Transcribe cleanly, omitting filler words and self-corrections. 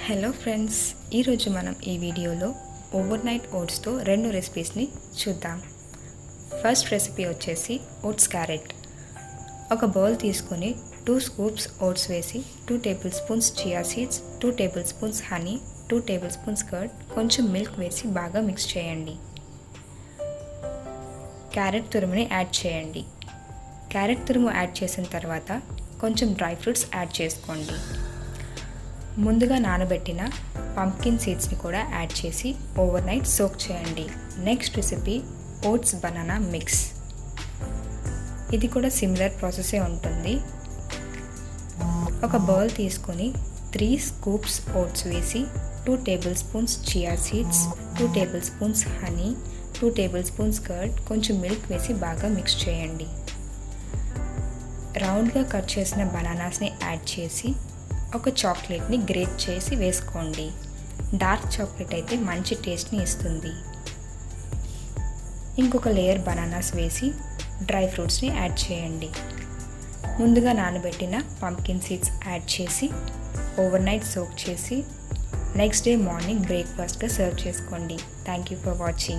Hello friends, ఈరోజు మనం ఈ వీడియోలో ఓవర్ నైట్ ఓట్స్తో 2 రెసిపీస్ని చూద్దాం. ఫస్ట్ రెసిపీ వచ్చేసి ఓట్స్ క్యారెట్. ఒక బౌల్ తీసుకొని 2 స్కూప్స్ ఓట్స్ వేసి 2 table spoons chia seeds, 2 table spoons honey, 2 table spoons curd, కొంచెం మిల్క్ వేసి బాగా మిక్స్ చేయండి. క్యారెట్ తురుముని యాడ్ చేయండి. క్యారెట్ తురుము యాడ్ చేసిన తర్వాత కొంచెం డ్రై ఫ్రూట్స్ యాడ్ చేసుకోండి. ముందుగా నానబెట్టిన పంప్కిన్ సీడ్స్ని కూడా యాడ్ చేసి ఓవర్ నైట్ సోక్ చేయండి. Next recipe oats banana mix. ఇది కూడా సిమిలర్ ప్రాసెసే ఉంటుంది. ఒక బౌల్ తీసుకొని 3 స్కూప్స్ ఓట్స్ వేసి 2 table spoons chia seeds, 2 table spoons honey, 2 table spoons curd, కొంచెం మిల్క్ వేసి బాగా మిక్స్ చేయండి. రౌండ్గా కట్ చేసిన బనానాస్ని యాడ్ చేసి ఒక చాక్లెట్ని గ్రేట్ చేసి వేసుకోండి. డార్క్ చాక్లెట్ అయితే మంచి టేస్ట్ని ఇస్తుంది. ఇంకొక లేయర్ బనానాస్ వేసి డ్రై ఫ్రూట్స్ని యాడ్ చేయండి. ముందుగా నానబెట్టిన పంప్కిన్ సీడ్స్ యాడ్ చేసి ఓవర్ నైట్ సోక్ చేసి నెక్స్ట్ డే మార్నింగ్ బ్రేక్ఫాస్ట్గా సర్వ్ చేసుకోండి. Thank you for watching.